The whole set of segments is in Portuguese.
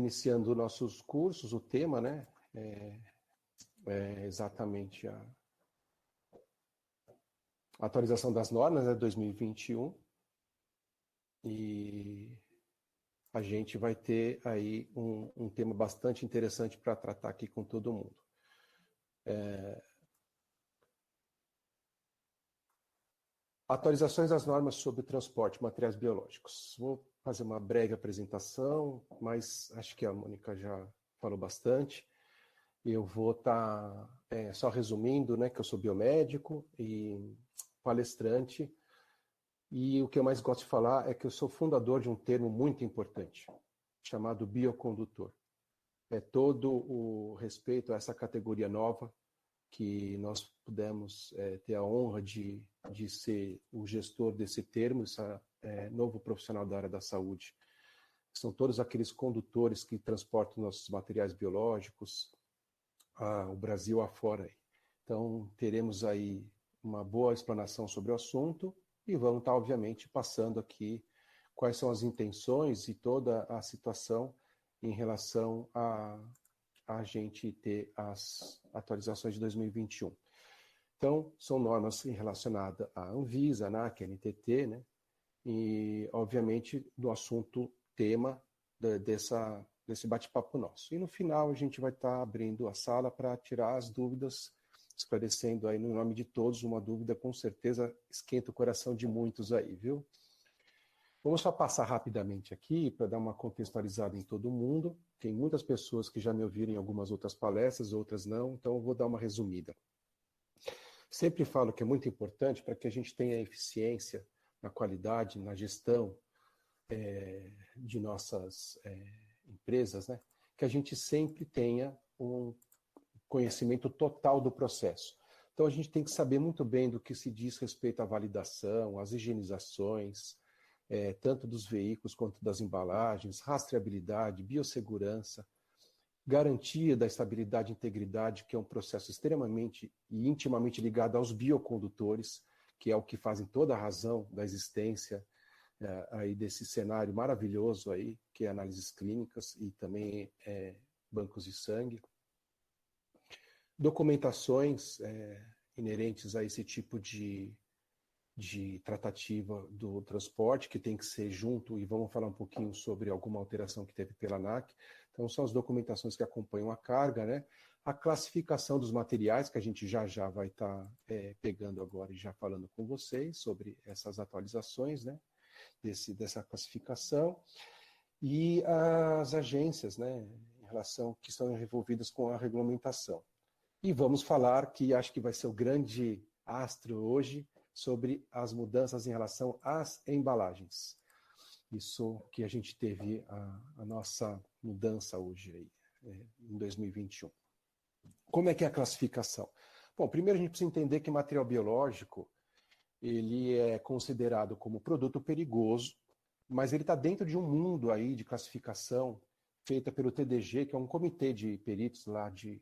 iniciando nossos cursos, o tema, né, é exatamente a atualização das normas, né, 2021, e a gente vai ter aí um tema bastante interessante para tratar aqui com todo mundo. Atualizações das normas sobre transporte de materiais biológicos. Vou fazer uma breve apresentação, mas acho que a Mônica já falou bastante. Eu vou estar só resumindo, né, que eu sou biomédico e palestrante, e o que eu mais gosto de falar é que eu sou fundador de um termo muito importante, chamado biocondutor. É todo o respeito a essa categoria nova, que nós pudemos ter a honra de ser o gestor desse termo, esse novo profissional da área da saúde. São todos aqueles condutores que transportam nossos materiais biológicos, o Brasil afora. Então, teremos aí uma boa explanação sobre o assunto e vamos estar, obviamente, passando aqui quais são as intenções e toda a situação em relação a gente ter as atualizações de 2021. Então, são normas relacionadas à Anvisa, ANAC, NTT, né? E, obviamente, do assunto tema desse bate-papo nosso. E no final a gente vai estar abrindo a sala para tirar as dúvidas, esclarecendo aí no nome de todos uma dúvida, com certeza esquenta o coração de muitos aí, viu? Vamos só passar rapidamente aqui para dar uma contextualizada em todo mundo. Tem muitas pessoas que já me ouviram em algumas outras palestras, outras não, então eu vou dar uma resumida. Sempre falo que é muito importante para que a gente tenha eficiência na qualidade, na gestão de nossas empresas, né? Que a gente sempre tenha um conhecimento total do processo. Então a gente tem que saber muito bem do que se diz respeito à validação, às higienizações, tanto dos veículos quanto das embalagens, rastreabilidade, biossegurança, garantia da estabilidade e integridade, que é um processo extremamente e intimamente ligado aos biocondutores, que é o que fazem toda a razão da existência aí desse cenário maravilhoso aí, que é análises clínicas e também bancos de sangue. Documentações inerentes a esse tipo de tratativa do transporte, que tem que ser junto, e vamos falar um pouquinho sobre alguma alteração que teve pela ANAC. Então, são as documentações que acompanham a carga, né? A classificação dos materiais, que a gente já vai estar pegando agora e já falando com vocês sobre essas atualizações, né? Dessa classificação, e as agências, né, em relação que estão envolvidas com a regulamentação. E vamos falar, que acho que vai ser o grande astro hoje, sobre as mudanças em relação às embalagens. Isso que a gente teve a nossa mudança hoje, aí, em 2021. Como é que é a classificação? Bom, primeiro a gente precisa entender que material biológico, ele é considerado como produto perigoso, mas ele está dentro de um mundo aí de classificação feita pelo TDG, que é um comitê de peritos lá de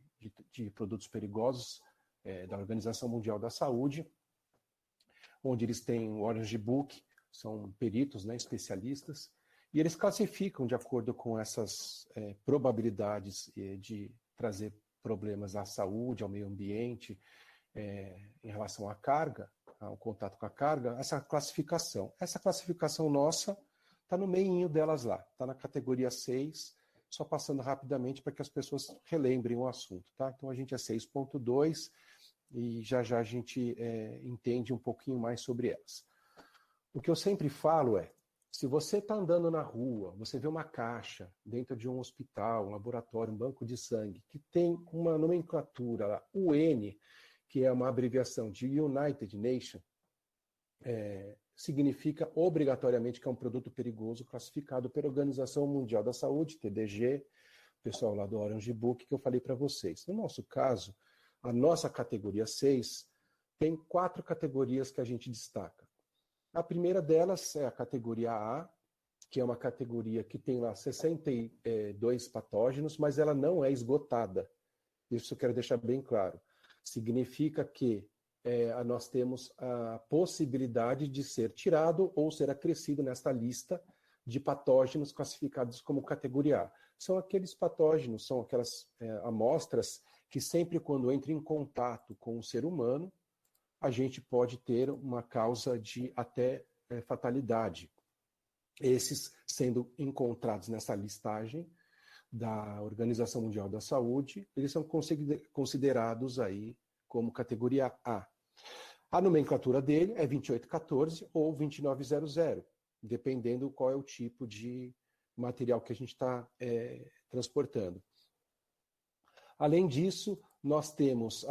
produtos perigosos da Organização Mundial da Saúde, onde eles têm o Orange Book, são peritos, né, especialistas, e eles classificam de acordo com essas probabilidades de trazer problemas à saúde, ao meio ambiente, em relação à carga, ao contato com a carga, essa classificação. Essa classificação nossa está no meinho delas lá, está na categoria 6, só passando rapidamente para que as pessoas relembrem o assunto, tá? Então a gente é 6.2 e já a gente entende um pouquinho mais sobre elas. O que eu sempre falo se você está andando na rua, você vê uma caixa dentro de um hospital, um laboratório, um banco de sangue, que tem uma nomenclatura lá, UN, que é uma abreviação de United Nations, significa obrigatoriamente que é um produto perigoso classificado pela Organização Mundial da Saúde, TDG, o pessoal lá do Orange Book, que eu falei para vocês. No nosso caso, a nossa categoria 6 tem 4 categorias que a gente destaca. A primeira delas é a categoria A, que é uma categoria que tem lá 62 patógenos, mas ela não é esgotada. Isso eu quero deixar bem claro. Significa que nós temos a possibilidade de ser tirado ou ser acrescido nesta lista de patógenos classificados como categoria A. São aqueles patógenos, são aquelas amostras que sempre quando entra em contato com o ser humano, a gente pode ter uma causa de até fatalidade. Esses sendo encontrados nessa listagem da Organização Mundial da Saúde, eles são considerados aí como categoria A. A nomenclatura dele é 2814 ou 2900, dependendo qual é o tipo de material que a gente está transportando. Além disso, nós temos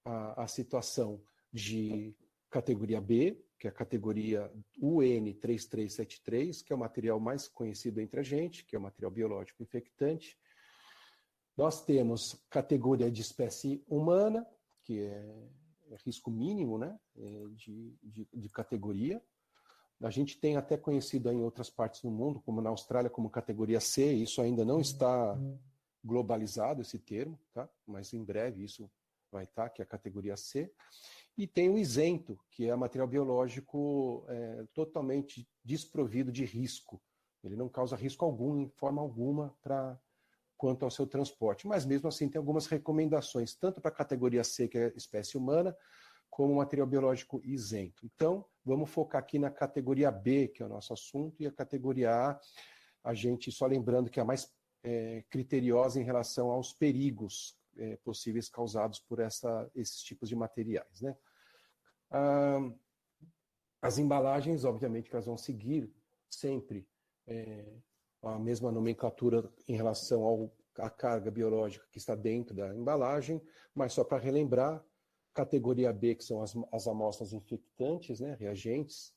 a situação de categoria B, que é a categoria UN3373, que é o material mais conhecido entre a gente, que é o material biológico infectante. Nós temos categoria de espécie humana, que é risco mínimo, né, de categoria. A gente tem até conhecido em outras partes do mundo, como na Austrália, como categoria C, isso ainda não está globalizado, esse termo, tá? Mas em breve isso vai estar, que é a categoria C. E tem o isento, que é material biológico totalmente desprovido de risco. Ele não causa risco algum, em forma alguma, quanto ao seu transporte. Mas mesmo assim tem algumas recomendações, tanto para a categoria C, que é espécie humana, como material biológico isento. Então, vamos focar aqui na categoria B, que é o nosso assunto, e a categoria A, a gente, só lembrando que é a mais criteriosa em relação aos perigos possíveis causados por esses tipos de materiais, né? As embalagens, obviamente, que elas vão seguir sempre a mesma nomenclatura em relação à carga biológica que está dentro da embalagem, mas só para relembrar, categoria B, que são as amostras infectantes, né, reagentes,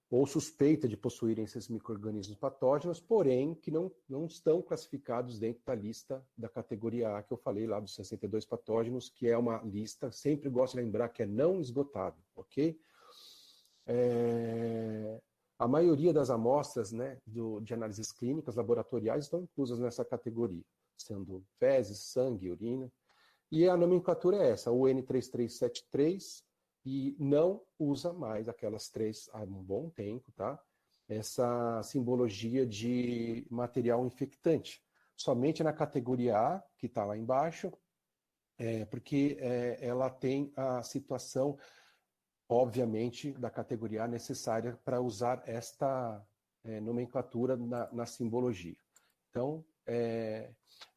ou suspeita de possuírem esses micro-organismos patógenos, porém que não estão classificados dentro da lista da categoria A, que eu falei lá dos 62 patógenos, que é uma lista, sempre gosto de lembrar que é não esgotável, ok? A maioria das amostras, né, de análises clínicas laboratoriais estão inclusas nessa categoria, sendo fezes, sangue, urina. E a nomenclatura é essa, o N3373, e não usa mais aquelas três há um bom tempo, tá? Essa simbologia de material infectante. Somente na categoria A, que está lá embaixo, porque ela tem a situação, obviamente, da categoria A necessária para usar esta nomenclatura na simbologia. Então,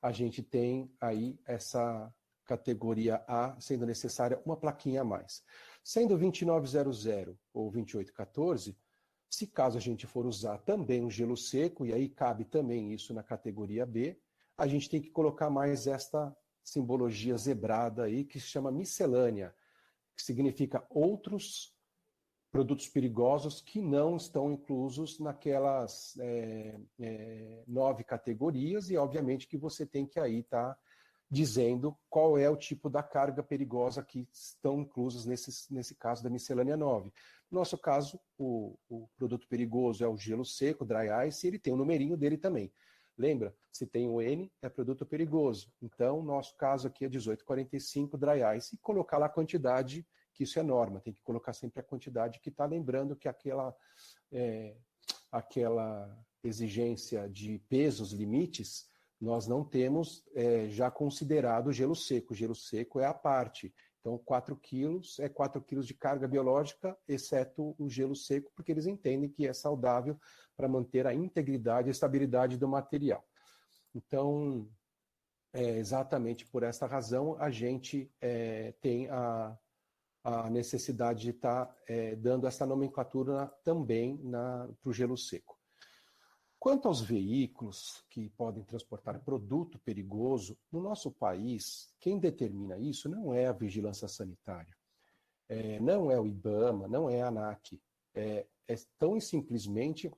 a gente tem aí essa categoria A sendo necessária uma plaquinha a mais. Sendo 2900 ou 2814, se caso a gente for usar também um gelo seco, e aí cabe também isso na categoria B, a gente tem que colocar mais esta simbologia zebrada aí, que se chama miscelânea, que significa outros produtos perigosos que não estão inclusos naquelas 9 categorias, e obviamente que você tem que aí estar dizendo qual é o tipo da carga perigosa que estão inclusos nesse caso da miscelânea 9. No nosso caso, o produto perigoso é o gelo seco, dry ice, e ele tem o numerinho dele também. Lembra? Se tem o N, é produto perigoso. Então, nosso caso aqui é 1845 dry ice, e colocar lá a quantidade, que isso é norma, tem que colocar sempre a quantidade que está, lembrando que aquela exigência de pesos limites, nós não temos já considerado o gelo seco. O gelo seco é a parte. Então, 4 quilos é 4 quilos de carga biológica, exceto o gelo seco, porque eles entendem que é saudável para manter a integridade e estabilidade do material. Então, exatamente por esta razão, a gente tem a necessidade de estar dando essa nomenclatura também para o gelo seco. Quanto aos veículos que podem transportar produto perigoso, no nosso país, quem determina isso não é a Vigilância Sanitária, não é o IBAMA, não é a ANAC, é tão simplesmente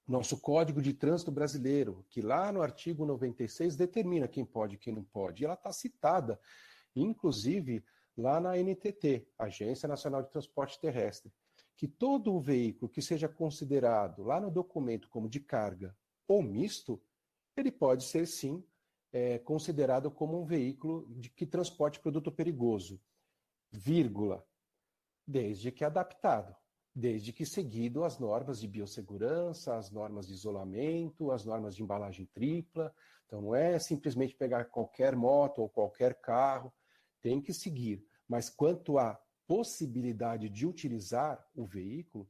nosso Código de Trânsito Brasileiro, que lá no artigo 96 determina quem pode e quem não pode. E ela está citada, inclusive, lá na ANTT, Agência Nacional de Transporte Terrestre, que todo o veículo que seja considerado lá no documento como de carga ou misto, ele pode ser sim considerado como um veículo que transporte produto perigoso, vírgula, desde que adaptado. desde que seguido as normas de biossegurança, as normas de isolamento, as normas de embalagem tripla. Então não é simplesmente pegar qualquer moto ou qualquer carro, tem que seguir. Mas quanto à possibilidade de utilizar o veículo,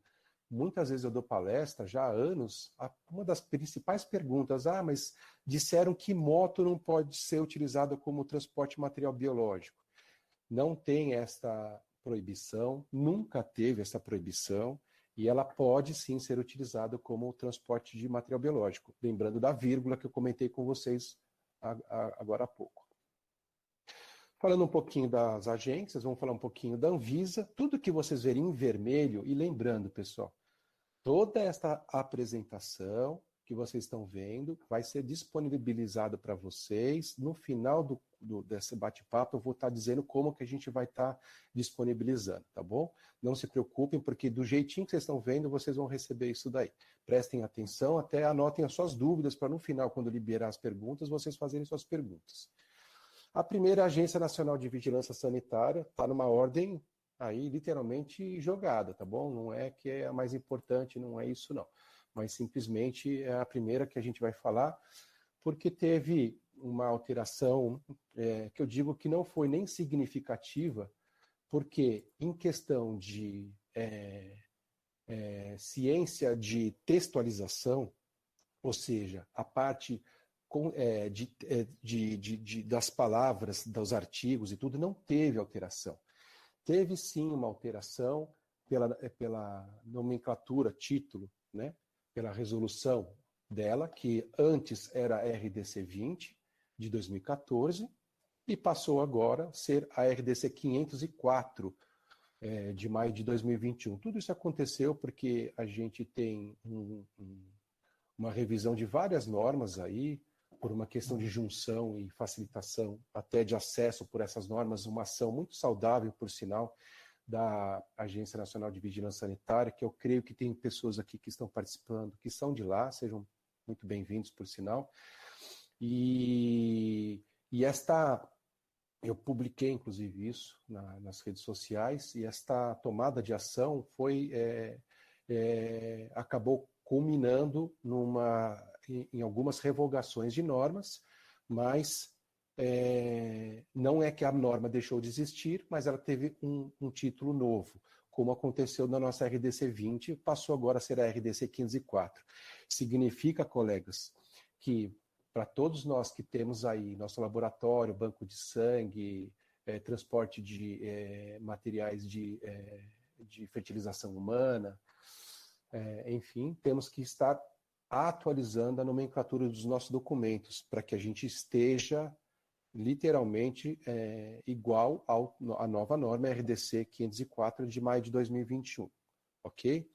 muitas vezes eu dou palestra já há anos, uma das principais perguntas, mas disseram que moto não pode ser utilizada como transporte de material biológico. Não tem esta proibição, nunca teve essa proibição, e ela pode sim ser utilizada como transporte de material biológico, lembrando da vírgula que eu comentei com vocês agora há pouco. Falando um pouquinho das agências, vamos falar um pouquinho da Anvisa, tudo que vocês verem em vermelho, e lembrando, pessoal, toda esta apresentação que vocês estão vendo vai ser disponibilizado para vocês. No final desse bate-papo, eu vou estar dizendo como que a gente vai estar disponibilizando, tá bom? Não se preocupem, porque do jeitinho que vocês estão vendo, vocês vão receber isso daí. Prestem atenção, até anotem as suas dúvidas, para no final, quando liberar as perguntas, vocês fazerem suas perguntas. A primeira, a Agência Nacional de Vigilância Sanitária, está numa ordem aí literalmente jogada, tá bom? Não é que é a mais importante, não é isso não. Mas simplesmente é a primeira que a gente vai falar, porque teve uma alteração que eu digo que não foi nem significativa, porque em questão de ciência de textualização, ou seja, a parte das palavras, dos artigos e tudo, não teve alteração. Teve sim uma alteração pela nomenclatura, título, né? Pela resolução dela, que antes era a RDC 20 de 2014 e passou agora a ser a RDC 504 de maio de 2021. Tudo isso aconteceu porque a gente tem uma revisão de várias normas aí, por uma questão de junção e facilitação até de acesso por essas normas, uma ação muito saudável, por sinal, da Agência Nacional de Vigilância Sanitária, que eu creio que tem pessoas aqui que estão participando, que são de lá, sejam muito bem-vindos, por sinal. E eu publiquei, inclusive, isso nas redes sociais, e esta tomada de ação acabou culminando em algumas revogações de normas, mas não é que a norma deixou de existir, mas ela teve um título novo, como aconteceu na nossa RDC 20, passou agora a ser a RDC 504. Significa, colegas, que para todos nós que temos aí nosso laboratório, banco de sangue, transporte de materiais de fertilização humana, enfim, temos que estar atualizando a nomenclatura dos nossos documentos para que a gente esteja literalmente igual à nova norma RDC 504 de maio de 2021, ok?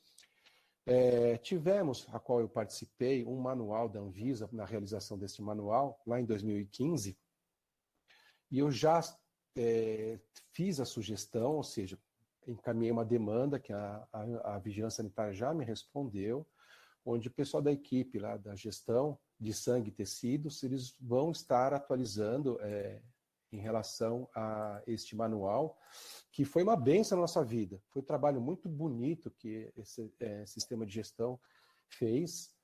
Tivemos, a qual eu participei, um manual da Anvisa, na realização desse manual, lá em 2015, e eu já fiz a sugestão, ou seja, encaminhei uma demanda que a Vigilância Sanitária já me respondeu, onde o pessoal da equipe lá da gestão de sangue e tecidos, eles vão estar atualizando em relação a este manual, que foi uma bênção na nossa vida. Foi um trabalho muito bonito que esse sistema de gestão fez,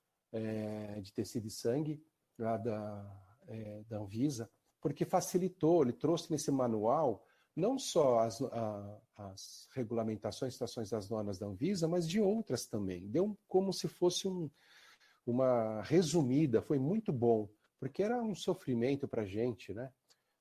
de tecido e sangue, lá da Anvisa, porque facilitou, ele trouxe nesse manual não só as regulamentações, citações das normas da Anvisa, mas de outras também. Deu como se fosse uma resumida, foi muito bom, porque era um sofrimento para a gente, né?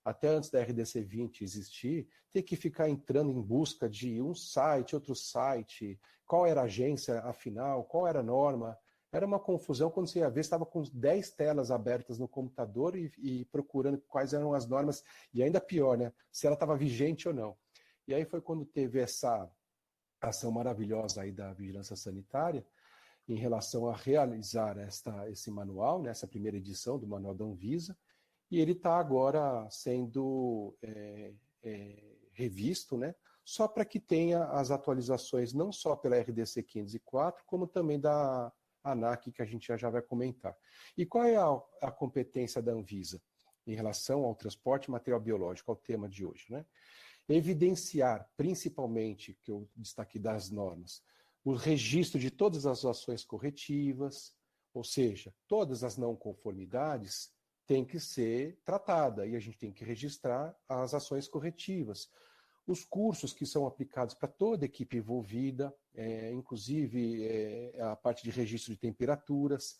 Até antes da RDC 20 existir, ter que ficar entrando em busca de um site, outro site, qual era a agência, afinal, qual era a norma. Era uma confusão quando você ia ver, estava com 10 telas abertas no computador e procurando quais eram as normas, e ainda pior, né? Se ela estava vigente ou não. E aí foi quando teve essa ação maravilhosa aí da Vigilância Sanitária, em relação a realizar esse manual, né, essa primeira edição do Manual da Anvisa, e ele está agora sendo revisto, né, só para que tenha as atualizações não só pela RDC 504, como também da ANAC, que a gente já vai comentar. E qual é a competência da Anvisa em relação ao transporte de material biológico, ao tema de hoje, né? Evidenciar, principalmente, que eu destaquei das normas, o registro de todas as ações corretivas, ou seja, todas as não conformidades têm que ser tratadas e a gente tem que registrar as ações corretivas. Os cursos que são aplicados para toda a equipe envolvida, inclusive a parte de registro de temperaturas,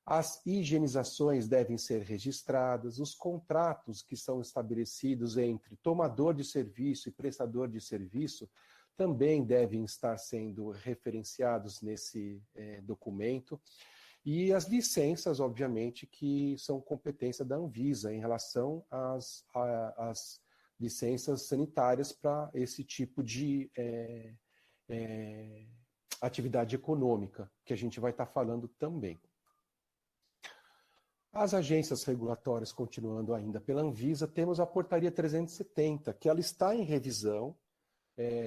as higienizações devem ser registradas, os contratos que são estabelecidos entre tomador de serviço e prestador de serviço também devem estar sendo referenciados nesse documento. E as licenças, obviamente, que são competência da Anvisa em relação às licenças sanitárias para esse tipo de atividade econômica, que a gente vai estar falando também. As agências regulatórias, continuando ainda pela Anvisa, temos a Portaria 370, que ela está em revisão.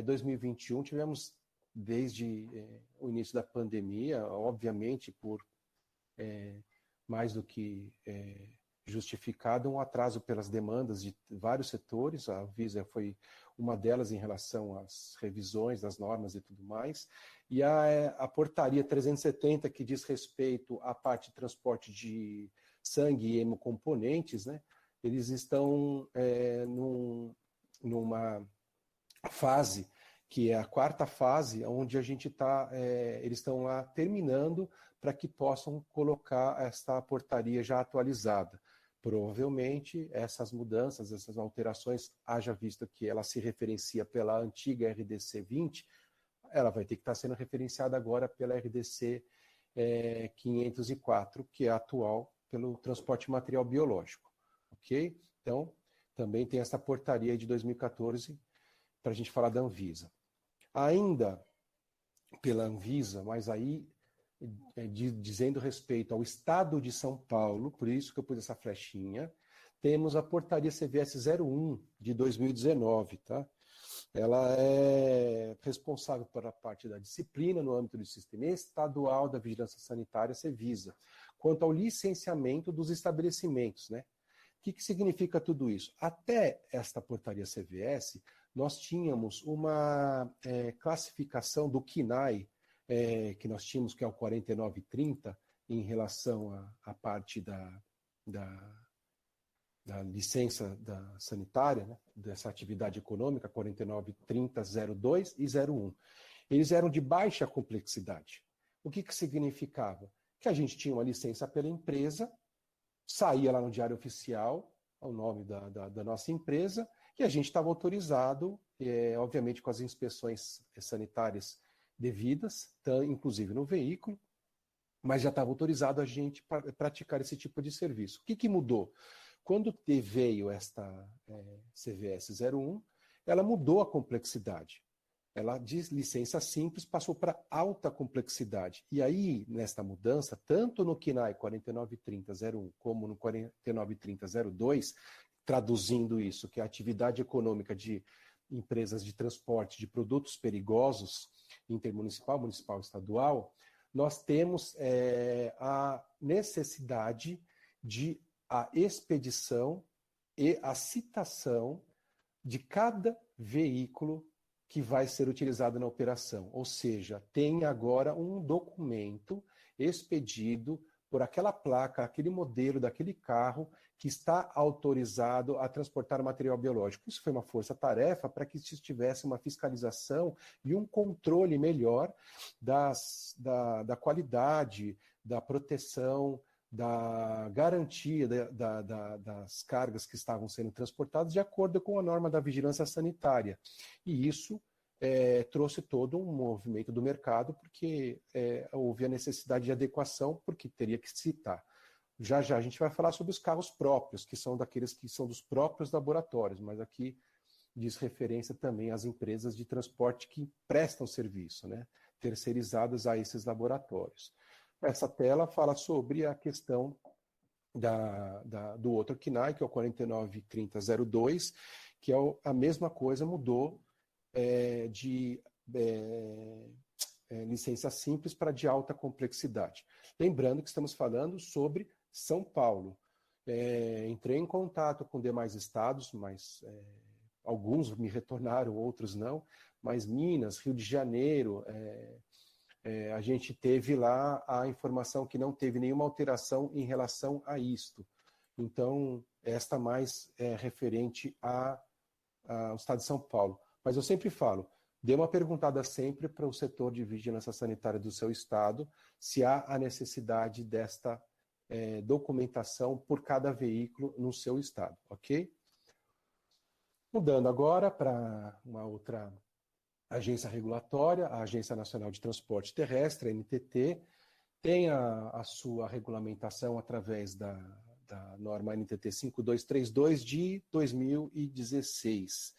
2021, tivemos, desde o início da pandemia, obviamente, por mais do que justificado, um atraso pelas demandas de vários setores. A Anvisa foi uma delas em relação às revisões das normas e tudo mais. E a Portaria 370, que diz respeito à parte de transporte de sangue e hemocomponentes, né? Eles estão numa fase, que é a quarta fase, onde a gente está, eles estão lá terminando para que possam colocar esta portaria já atualizada. Provavelmente essas mudanças, essas alterações, haja visto que ela se referencia pela antiga RDC 20, ela vai ter que estar sendo referenciada agora pela RDC 504, que é a atual pelo transporte de material biológico. Ok? Então, também tem essa portaria de 2014 para a gente falar da Anvisa. Ainda pela Anvisa, mas aí dizendo respeito ao Estado de São Paulo, por isso que eu pus essa flechinha, temos a Portaria CVS 01 de 2019, tá? Ela é responsável pela parte da disciplina no âmbito do Sistema Estadual da Vigilância Sanitária, Cevisa, quanto ao licenciamento dos estabelecimentos, né? O que significa tudo isso? Até esta portaria CVS, nós tínhamos uma classificação do CNAE, que nós tínhamos, que é o 4930, em relação à parte da licença sanitária, né, dessa atividade econômica, 4930-02 e 01. Eles eram de baixa complexidade. O que significava? Que a gente tinha uma licença pela empresa, saía lá no Diário Oficial, o nome da nossa empresa, e a gente estava autorizado, obviamente com as inspeções sanitárias devidas, inclusive no veículo, mas já estava autorizado a gente praticar esse tipo de serviço. O que mudou? Quando veio esta CVS 01, ela mudou a complexidade. Ela, de licença simples, passou para alta complexidade. E aí, nesta mudança, tanto no CNAE 4930-01 como no 4930-02, traduzindo isso, que é a atividade econômica de empresas de transporte de produtos perigosos, intermunicipal, municipal, estadual, nós temos a necessidade de a expedição e a citação de cada veículo que vai ser utilizado na operação. Ou seja, tem agora um documento expedido por aquela placa, aquele modelo daquele carro que está autorizado a transportar material biológico. Isso foi uma força-tarefa para que se tivesse uma fiscalização e um controle melhor da qualidade, da proteção, da garantia das cargas que estavam sendo transportadas de acordo com a norma da vigilância sanitária. E isso trouxe todo um movimento do mercado, porque houve a necessidade de adequação, porque teria que citar. Já a gente vai falar sobre os carros próprios, que são daqueles que são dos próprios laboratórios, mas aqui diz referência também às empresas de transporte que prestam serviço, né, terceirizadas a esses laboratórios. Essa tela fala sobre a questão do outro CNAE, que é o 4930-02, que é a mesma coisa, mudou de licença simples para de alta complexidade. Lembrando que estamos falando sobre São Paulo. Entrei em contato com demais estados, mas alguns me retornaram, outros não, mas Minas, Rio de Janeiro, a gente teve lá a informação que não teve nenhuma alteração em relação a isto. Então, esta mais é referente ao Estado de São Paulo. Mas eu sempre falo, dê uma perguntada sempre para o setor de vigilância sanitária do seu estado, se há a necessidade desta documentação por cada veículo no seu estado, ok? Mudando agora para uma outra agência regulatória, a Agência Nacional de Transporte Terrestre, a NTT, tem a sua regulamentação através da norma NTT 5232 de 2016.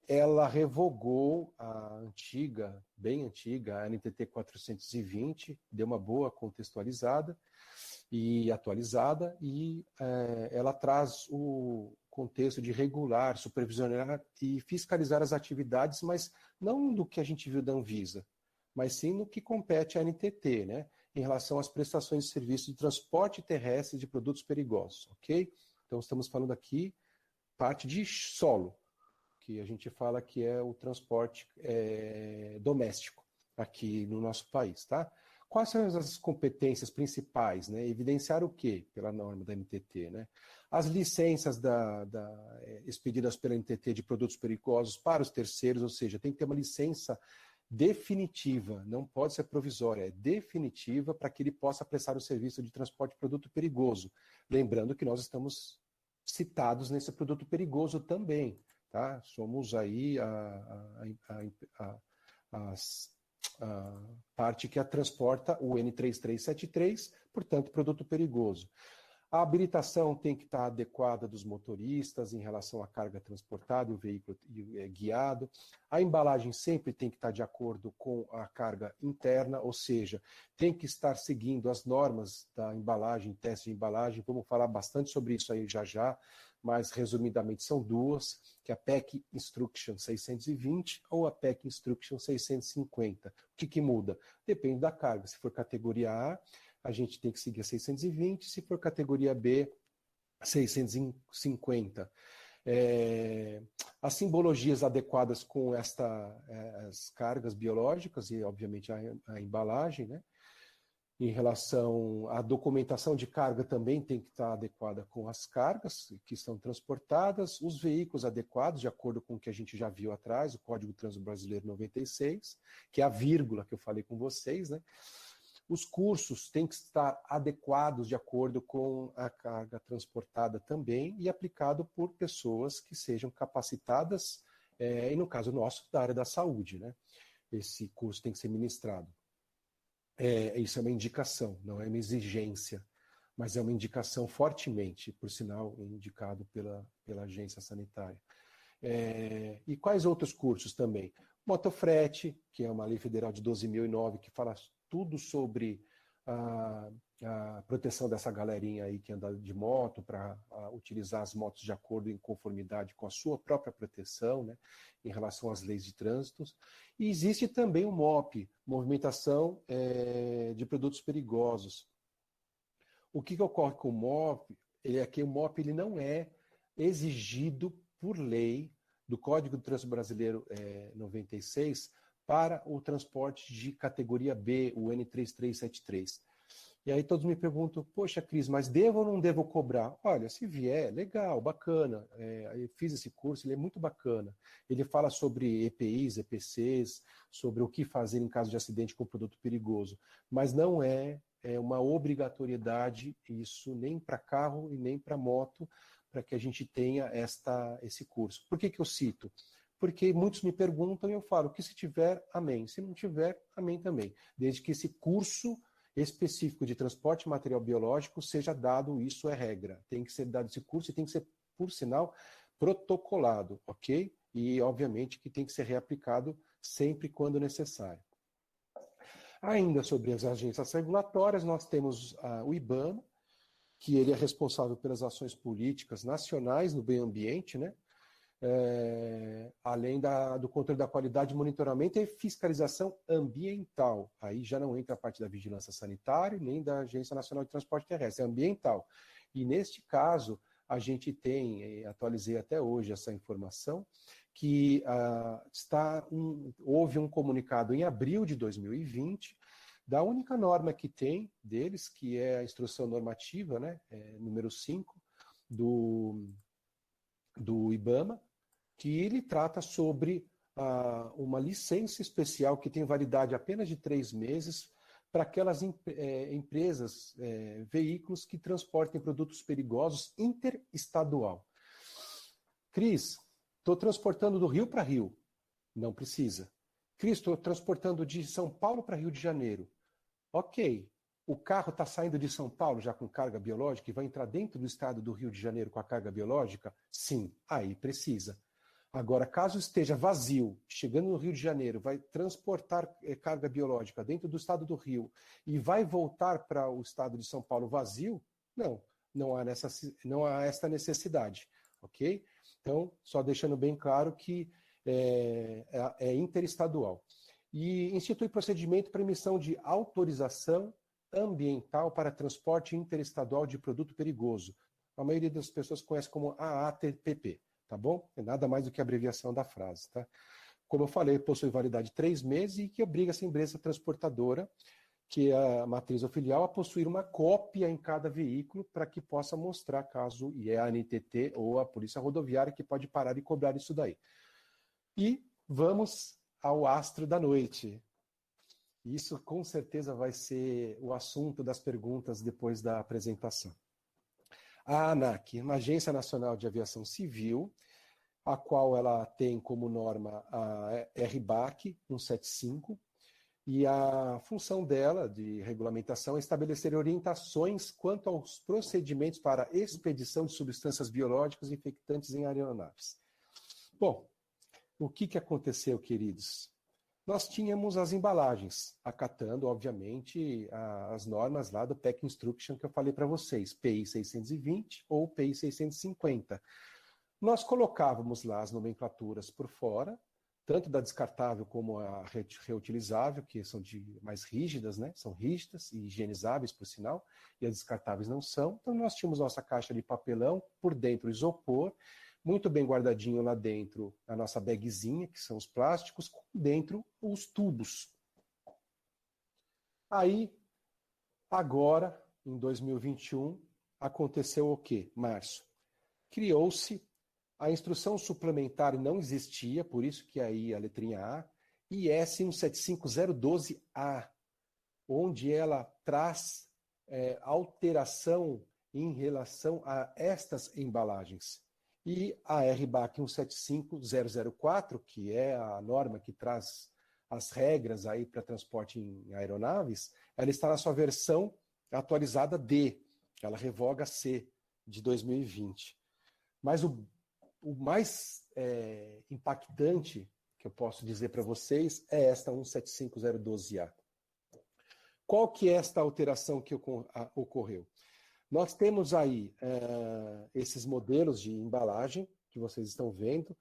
Ela revogou a antiga, bem antiga, a NTT 420, deu uma boa contextualizada e atualizada, e ela traz o contexto de regular, supervisionar e fiscalizar as atividades, mas não do que a gente viu da Anvisa, mas sim no que compete à NTT, né, em relação às prestações de serviço de transporte terrestre de produtos perigosos, ok? Então estamos falando aqui parte de solo, que a gente fala que é o transporte doméstico aqui no nosso país, tá? Quais são as competências principais, né? Evidenciar o quê pela norma da NTT, né? As licenças expedidas pela NTT de produtos perigosos para os terceiros, ou seja, tem que ter uma licença definitiva, não pode ser provisória, é definitiva para que ele possa prestar o serviço de transporte de produto perigoso. Lembrando que nós estamos citados nesse produto perigoso também, tá? Somos aí a parte que transporta o N3373, portanto, produto perigoso. A habilitação tem que estar adequada dos motoristas em relação à carga transportada e o veículo guiado. A embalagem sempre tem que estar de acordo com a carga interna, ou seja, tem que estar seguindo as normas da embalagem, teste de embalagem. Vamos falar bastante sobre isso aí já, mas resumidamente são duas, que é a PEC Instruction 620 ou a PEC Instruction 650. O que muda? Depende da carga. Se for categoria A gente tem que seguir a 620, se for categoria B, 650. As simbologias adequadas com as cargas biológicas e, obviamente, a embalagem, né? Em relação à documentação de carga também tem que estar adequada com as cargas que são transportadas, os veículos adequados, de acordo com o que a gente já viu atrás, o Código de Trânsito Brasileiro 96, que é a vírgula que eu falei com vocês, né? Os cursos têm que estar adequados de acordo com a carga transportada também e aplicado por pessoas que sejam capacitadas, e no caso nosso, da área da saúde, né? Esse curso tem que ser ministrado. Isso é uma indicação, não é uma exigência, mas é uma indicação fortemente, por sinal, indicado pela agência sanitária. E quais outros cursos também? Motofrete, que é uma lei federal de 12.009, que fala tudo sobre a proteção dessa galerinha aí que anda de moto para utilizar as motos de acordo em conformidade com a sua própria proteção, né, em relação às leis de trânsito. E existe também o MOP, Movimentação de Produtos Perigosos. O que ocorre com o MOP? O MOP ele não é exigido por lei do Código de Trânsito Brasileiro 96 para o transporte de categoria B, o N3373. E aí todos me perguntam, poxa, Cris, mas devo ou não devo cobrar? Olha, se vier, legal, bacana. Eu fiz esse curso, ele é muito bacana. Ele fala sobre EPIs, EPCs, sobre o que fazer em caso de acidente com produto perigoso. Mas não é uma obrigatoriedade isso nem para carro e nem para moto, para que a gente tenha esse curso. Por que eu cito? Porque muitos me perguntam e eu falo que se tiver, amém. Se não tiver, amém também. Desde que esse curso específico de transporte de material biológico seja dado, isso é regra. Tem que ser dado esse curso e tem que ser, por sinal, protocolado, ok? E, obviamente, que tem que ser reaplicado sempre quando necessário. Ainda sobre as agências regulatórias, nós temos o IBAMA, que ele é responsável pelas ações políticas nacionais no meio ambiente, né? Além do controle da qualidade, monitoramento e fiscalização ambiental. Aí já não entra a parte da vigilância sanitária, nem da Agência Nacional de Transporte Terrestre, é ambiental. E neste caso, a gente tem, atualizei até hoje essa informação, que houve um comunicado em abril de 2020, da única norma que tem deles, que é a instrução normativa, né, número 5 do IBAMA, que ele trata sobre uma licença especial que tem validade apenas de 3 meses para aquelas empresas, veículos que transportem produtos perigosos interestadual. Cris, estou transportando do Rio para Rio. Não precisa. Cris, estou transportando de São Paulo para Rio de Janeiro. Ok. O carro está saindo de São Paulo já com carga biológica e vai entrar dentro do estado do Rio de Janeiro com a carga biológica? Sim, aí precisa. Agora, caso esteja vazio, chegando no Rio de Janeiro, vai transportar carga biológica dentro do estado do Rio e vai voltar para o estado de São Paulo vazio? Não há esta necessidade, ok? Então, só deixando bem claro que é interestadual. E institui procedimento para emissão de autorização ambiental para transporte interestadual de produto perigoso. A maioria das pessoas conhece como AATPP. Tá bom? É nada mais do que a abreviação da frase, tá? Como eu falei, possui validade de 3 meses e que obriga essa empresa transportadora, que é a matriz ou filial, a possuir uma cópia em cada veículo para que possa mostrar caso é a ANTT ou a Polícia Rodoviária que pode parar e cobrar isso daí. E vamos ao astro da noite. Isso com certeza vai ser o assunto das perguntas depois da apresentação. A ANAC, uma Agência Nacional de Aviação Civil, a qual ela tem como norma a RBAC 175, e a função dela de regulamentação é estabelecer orientações quanto aos procedimentos para expedição de substâncias biológicas infectantes em aeronaves. Bom, o que aconteceu, queridos? Nós tínhamos as embalagens, acatando, obviamente, as normas lá do PEC Instruction que eu falei para vocês, PI 620 ou PI 650. Nós colocávamos lá as nomenclaturas por fora, tanto da descartável como a reutilizável, que são mais rígidas, né? São rígidas e higienizáveis, por sinal, e as descartáveis não são. Então nós tínhamos nossa caixa de papelão, por dentro isopor, muito bem guardadinho lá dentro a nossa bagzinha, que são os plásticos, com dentro os tubos. Aí, agora, em 2021, aconteceu o quê? Março. Criou-se a instrução suplementar, não existia, por isso que aí a letrinha A, IS 175012A, onde ela traz alteração em relação a estas embalagens. E a RBAC 175004, que é a norma que traz as regras aí para transporte em aeronaves, ela está na sua versão atualizada D, ela revoga C de 2020. Mas o mais impactante que eu posso dizer para vocês é esta 175012A. Qual que é esta alteração que ocorreu? Nós temos aí esses modelos de embalagem que vocês estão vendo,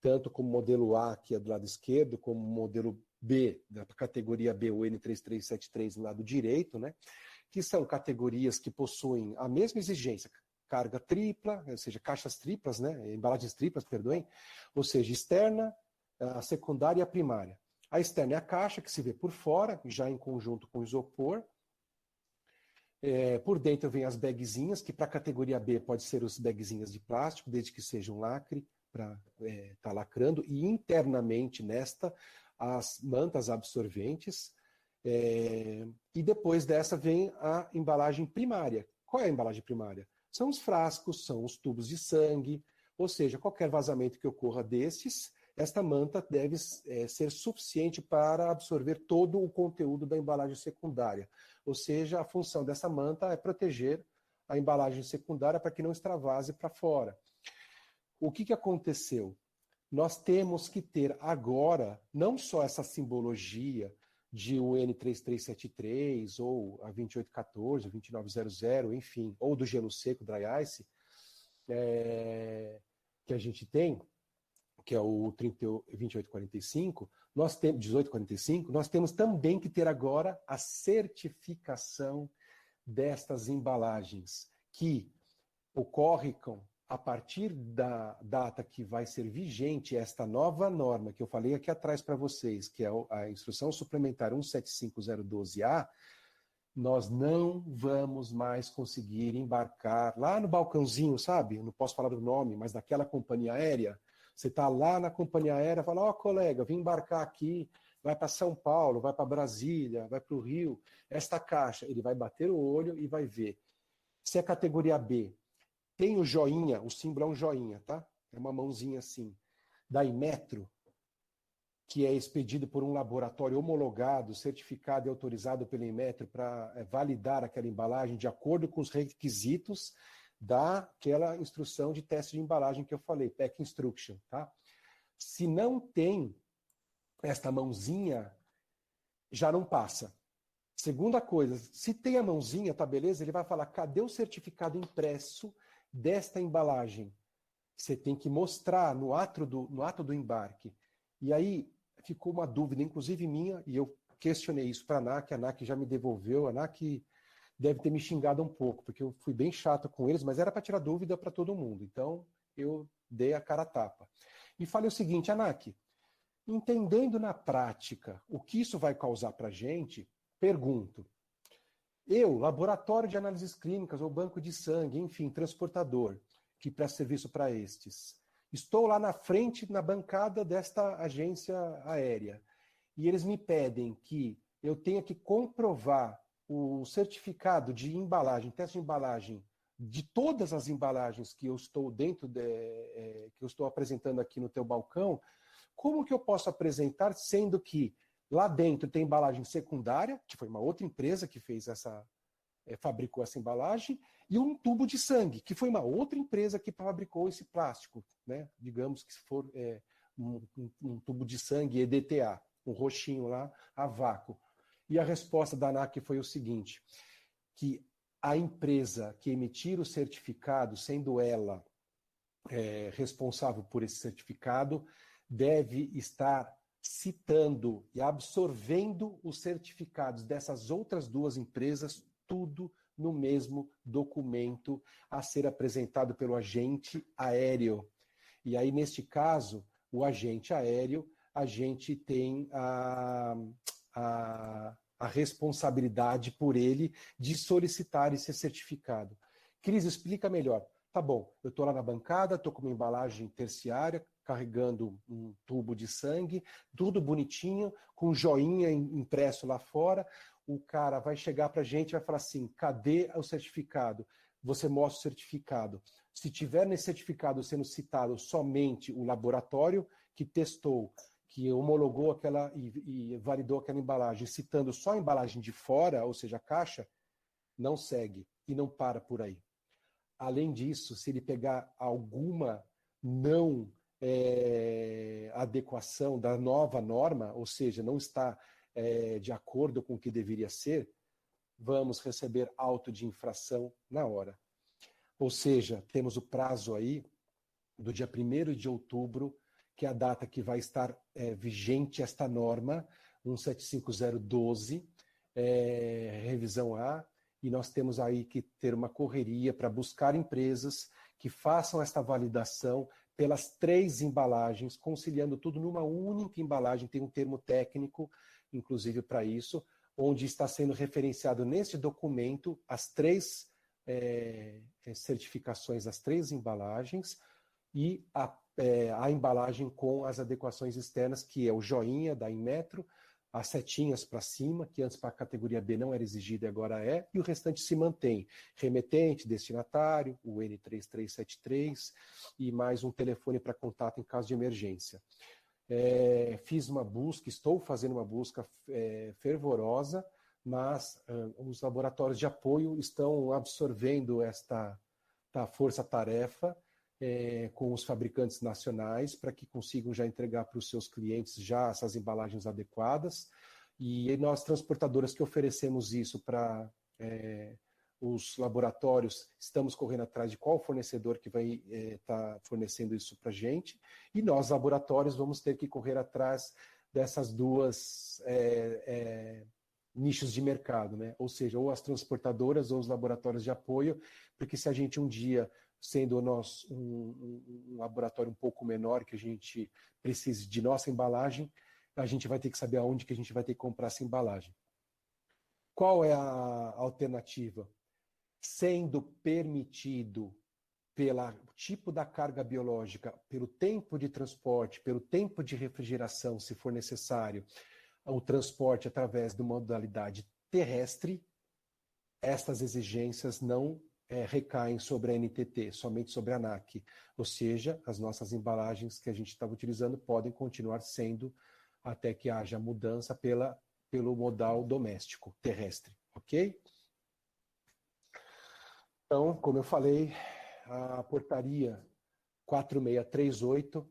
tanto como modelo A, que é do lado esquerdo, como modelo B, da categoria B, o N3373 do lado direito, né? Que são categorias que possuem a mesma exigência, carga tripla, ou seja, caixas triplas, né? Embalagens triplas, perdoem, ou seja, externa, a secundária e a primária. A externa é a caixa que se vê por fora, já em conjunto com o isopor. Por dentro vem as bagzinhas, que para a categoria B pode ser os bagzinhas de plástico, desde que seja um lacre para estar lacrando, e internamente nesta as mantas absorventes, e depois dessa vem a embalagem primária. Qual é a embalagem primária? São os frascos, são os tubos de sangue, ou seja, qualquer vazamento que ocorra destes, esta manta deve ser suficiente para absorver todo o conteúdo da embalagem secundária. Ou seja, a função dessa manta é proteger a embalagem secundária para que não extravase para fora. O que aconteceu? Nós temos que ter agora não só essa simbologia de o N3373 ou a 2814, 2900, enfim, ou do gelo seco, dry ice, que a gente tem, que é o 2845, 1845, nós temos também que ter agora a certificação destas embalagens, que ocorre com a partir da data que vai ser vigente esta nova norma que eu falei aqui atrás para vocês, que é a Instrução Suplementar 175012A, nós não vamos mais conseguir embarcar lá no balcãozinho, sabe? Eu não posso falar do nome, mas daquela companhia aérea. Você está lá na companhia aérea, fala, ó, colega, vim embarcar aqui, vai para São Paulo, vai para Brasília, vai para o Rio, esta caixa. Ele vai bater o olho e vai ver. Se é categoria B, tem o joinha, o símbolo é um joinha, tá? É uma mãozinha assim. Da Inmetro, que é expedido por um laboratório homologado, certificado e autorizado pela Inmetro para validar aquela embalagem de acordo com os requisitos daquela instrução de teste de embalagem que eu falei, Pack Instruction, tá? Se não tem esta mãozinha, já não passa. Segunda coisa, se tem a mãozinha, tá beleza? Ele vai falar, cadê o certificado impresso desta embalagem? Você tem que mostrar no ato do embarque. E aí ficou uma dúvida, inclusive minha, e eu questionei isso para a ANAC já me devolveu, a ANAC deve ter me xingado um pouco, porque eu fui bem chato com eles, mas era para tirar dúvida para todo mundo. Então, eu dei a cara a tapa. E falei o seguinte, ANAC, entendendo na prática o que isso vai causar para a gente, pergunto, eu, laboratório de análises clínicas ou banco de sangue, enfim, transportador, que presta serviço para estes, estou lá na frente, na bancada desta agência aérea, e eles me pedem que eu tenha que comprovar o certificado de embalagem, teste de embalagem, de todas as embalagens que eu estou que eu estou apresentando aqui no teu balcão, como que eu posso apresentar, sendo que lá dentro tem embalagem secundária, que foi uma outra empresa que fez fabricou essa embalagem, e um tubo de sangue, que foi uma outra empresa que fabricou esse plástico, né? Digamos que se for um tubo de sangue EDTA, um roxinho lá, a vácuo. E a resposta da ANAC foi o seguinte, que a empresa que emitir o certificado, sendo ela responsável por esse certificado, deve estar citando e absorvendo os certificados dessas outras duas empresas, tudo no mesmo documento a ser apresentado pelo agente aéreo. E aí, neste caso, o agente aéreo, a gente tem a responsabilidade por ele de solicitar esse certificado. Cris, explica melhor. Tá bom, eu estou lá na bancada, estou com uma embalagem terciária, carregando um tubo de sangue, tudo bonitinho, com joinha impresso lá fora. O cara vai chegar para a gente e vai falar assim, cadê o certificado? Você mostra o certificado. Se tiver nesse certificado sendo citado somente o laboratório que testou, que homologou aquela e validou aquela embalagem, citando só a embalagem de fora, ou seja, a caixa, não segue e não para por aí. Além disso, se ele pegar alguma não adequação da nova norma, ou seja, não está de acordo com o que deveria ser, vamos receber auto de infração na hora. Ou seja, temos o prazo aí do dia 1º de outubro, que é a data que vai estar vigente esta norma, 175012, revisão A, e nós temos aí que ter uma correria para buscar empresas que façam esta validação pelas 3 embalagens, conciliando tudo numa única embalagem, tem um termo técnico, inclusive para isso, onde está sendo referenciado neste documento as 3 certificações das 3 embalagens e a embalagem com as adequações externas, que é o joinha da Inmetro, as setinhas para cima, que antes para a categoria B não era exigida e agora é, e o restante se mantém. Remetente, destinatário, o N3373 e mais um telefone para contato em caso de emergência. Fiz uma busca, estou fazendo uma busca fervorosa, mas os laboratórios de apoio estão absorvendo esta força-tarefa com os fabricantes nacionais para que consigam já entregar para os seus clientes já essas embalagens adequadas. E nós, transportadoras que oferecemos isso para os laboratórios, estamos correndo atrás de qual fornecedor que vai estar fornecendo isso para a gente. E nós, laboratórios, vamos ter que correr atrás dessas duas nichos de mercado, né? Ou seja, ou as transportadoras ou os laboratórios de apoio, porque se a gente um dia sendo nós um laboratório um pouco menor, que a gente precise de nossa embalagem, a gente vai ter que saber aonde que a gente vai ter que comprar essa embalagem. Qual é a alternativa? Sendo permitido pelo tipo da carga biológica, pelo tempo de transporte, pelo tempo de refrigeração, se for necessário, o transporte através de uma modalidade terrestre, estas exigências não recaem sobre a NTT, somente sobre a ANAC. Ou seja, as nossas embalagens que a gente estava utilizando podem continuar sendo até que haja mudança pelo modal doméstico, terrestre, ok? Então, como eu falei, a portaria 4638,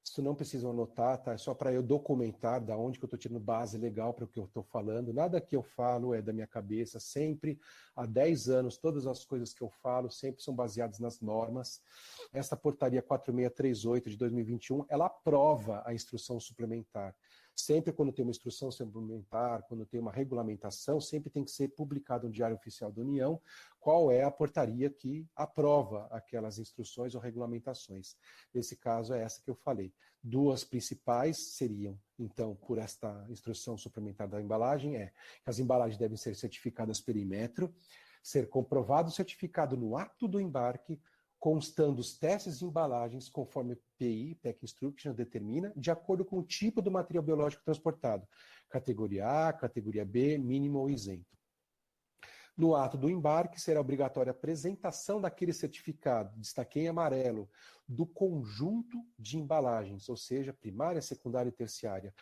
isso não precisam anotar, tá? É só para eu documentar da onde que eu estou tirando base legal para o que eu estou falando. Nada que eu falo é da minha cabeça, sempre, há 10 anos, todas as coisas que eu falo sempre são baseadas nas normas. Essa portaria 4638 de 2021, ela aprova a instrução suplementar. Sempre quando tem uma instrução suplementar, quando tem uma regulamentação, sempre tem que ser publicado no Diário Oficial da União qual é a portaria que aprova aquelas instruções ou regulamentações. Nesse caso é essa que eu falei. Duas principais seriam, então, por esta instrução suplementar da embalagem, que as embalagens devem ser certificadas pelo Inmetro, ser comprovado o certificado no ato do embarque, constando os testes de embalagens conforme o PI, Pack Instruction, determina, de acordo com o tipo do material biológico transportado. Categoria A, categoria B, mínimo ou isento. No ato do embarque, será obrigatória a apresentação daquele certificado, destaquei em amarelo, do conjunto de embalagens, ou seja, primária, secundária e terciária.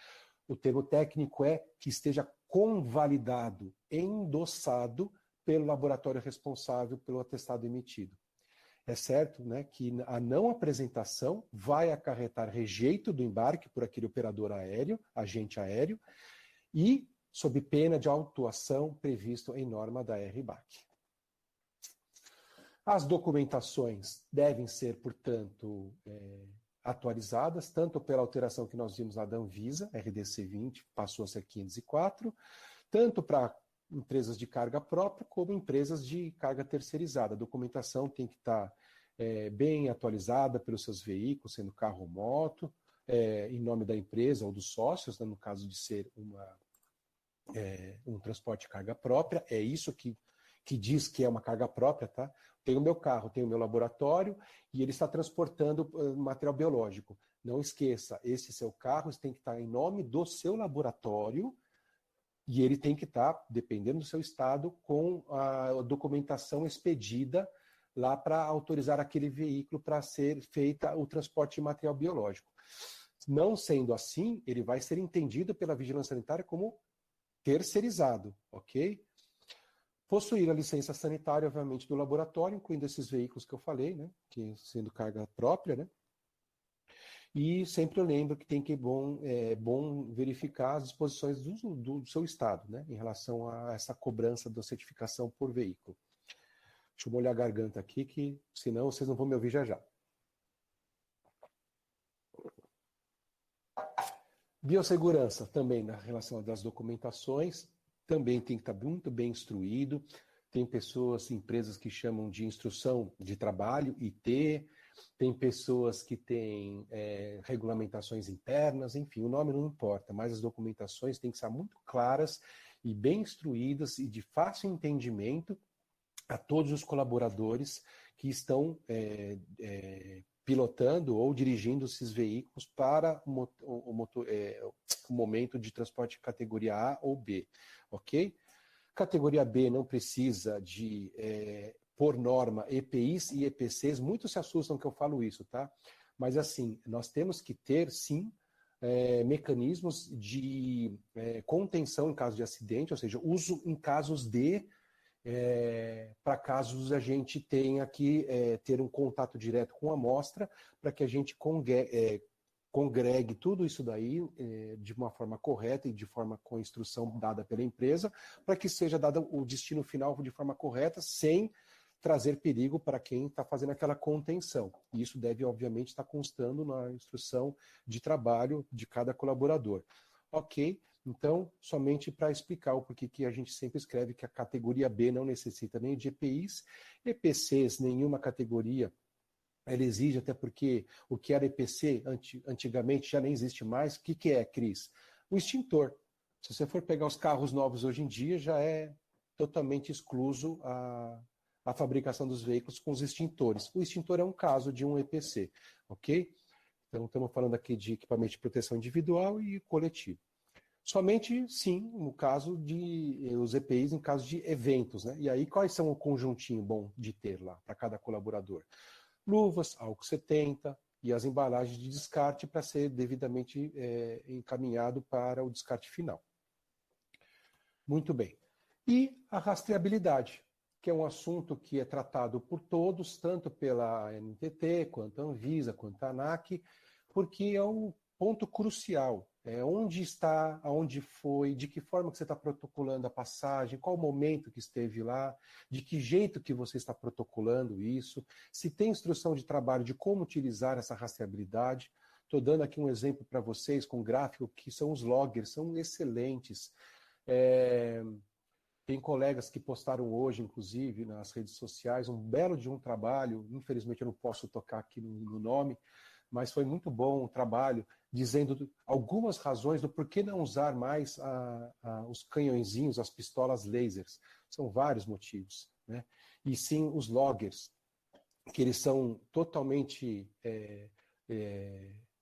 O termo técnico é que esteja convalidado, endossado pelo laboratório responsável pelo atestado emitido. É certo, né, que a não apresentação vai acarretar rejeito do embarque por aquele operador aéreo, agente aéreo, e sob pena de autuação previsto em norma da RBAC. As documentações devem ser, portanto, atualizadas, tanto pela alteração que nós vimos lá da Anvisa, RDC 20, passou a ser 504, tanto para empresas de carga própria, como empresas de carga terceirizada. A documentação tem que estar bem atualizada pelos seus veículos, sendo carro ou moto, em nome da empresa ou dos sócios, né, no caso de ser um transporte de carga própria. É isso que diz que é uma carga própria, tá? Tenho o meu carro, tenho o meu laboratório e ele está transportando material biológico. Não esqueça, esse seu carro tem que estar em nome do seu laboratório. E ele tem que estar, dependendo do seu estado, com a documentação expedida lá para autorizar aquele veículo para ser feita o transporte de material biológico. Não sendo assim, ele vai ser entendido pela vigilância sanitária como terceirizado, ok? Possuir a licença sanitária, obviamente, do laboratório, incluindo esses veículos que eu falei, né, que sendo carga própria, né? E sempre eu lembro que tem que bom verificar as disposições do seu estado, né, em relação a essa cobrança da certificação por veículo. Deixa eu molhar a garganta aqui, que senão vocês não vão me ouvir já já. Biossegurança também, na relação das documentações, também tem que estar muito bem instruído. Tem pessoas, empresas que chamam de instrução de trabalho, IT, tem pessoas que têm regulamentações internas, enfim, o nome não importa, mas as documentações têm que ser muito claras e bem instruídas e de fácil entendimento a todos os colaboradores que estão pilotando ou dirigindo esses veículos para o momento de transporte categoria A ou B, ok? Categoria B não precisa de, por norma, EPIs e EPCs. Muitos se assustam que eu falo isso, tá? Mas, assim, nós temos que ter, sim, mecanismos de contenção em caso de acidente, ou seja, uso em casos para casos a gente tenha que ter um contato direto com a amostra, para que a gente congregue tudo isso daí de uma forma correta e de forma com a instrução dada pela empresa, para que seja dado o destino final de forma correta, sem trazer perigo para quem está fazendo aquela contenção. E isso deve, obviamente, estar constando na instrução de trabalho de cada colaborador. Ok? Então, somente para explicar o porquê que a gente sempre escreve que a categoria B não necessita nem de EPIs, EPCs, nenhuma categoria ela exige, até porque o que era EPC antigamente já nem existe mais. O que é, Cris? O extintor. Se você for pegar os carros novos hoje em dia, já é totalmente excluso a fabricação dos veículos com os extintores. O extintor é um caso de um EPC, ok? Então, estamos falando aqui de equipamento de proteção individual e coletivo. Somente, sim, no caso de os EPIs, em caso de eventos, né? E aí, quais são o conjuntinho bom de ter lá para cada colaborador? Luvas, álcool 70 e as embalagens de descarte para ser devidamente encaminhado para o descarte final. Muito bem. E a rastreabilidade, que é um assunto que é tratado por todos, tanto pela NTT, quanto a Anvisa, quanto a ANAC, porque é um ponto crucial. Onde está, aonde foi, de que forma que você está protocolando a passagem, qual o momento que esteve lá, de que jeito que você está protocolando isso, se tem instrução de trabalho de como utilizar essa rastreabilidade. Estou dando aqui um exemplo para vocês com um gráfico que são os loggers, são excelentes. Tem colegas que postaram hoje, inclusive, nas redes sociais, um belo de um trabalho, infelizmente eu não posso tocar aqui no nome, mas foi muito bom o trabalho, dizendo algumas razões do porquê não usar mais os canhõezinhos, as pistolas lasers. São vários motivos, né? E sim os loggers, que eles são totalmente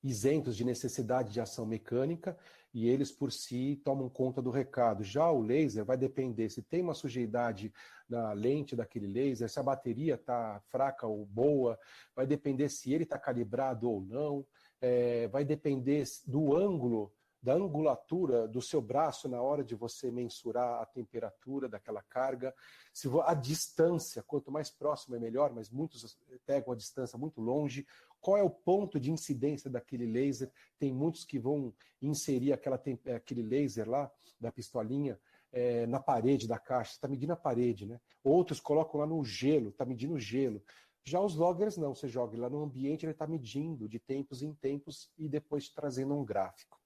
isentos de necessidade de ação mecânica e eles por si tomam conta do recado. Já o laser vai depender se tem uma sujidade na lente daquele laser, se a bateria está fraca ou boa, vai depender se ele está calibrado ou não, vai depender do ângulo, da angulatura do seu braço na hora de você mensurar a temperatura daquela carga, a distância, quanto mais próximo é melhor, mas muitos pegam a distância muito longe. Qual é o ponto de incidência daquele laser? Tem muitos que vão inserir aquele laser lá, da pistolinha, na parede da caixa, está medindo a parede, né? Outros colocam lá no gelo, está medindo o gelo. Já os loggers não, você joga lá no ambiente, ele está medindo de tempos em tempos e depois trazendo um gráfico.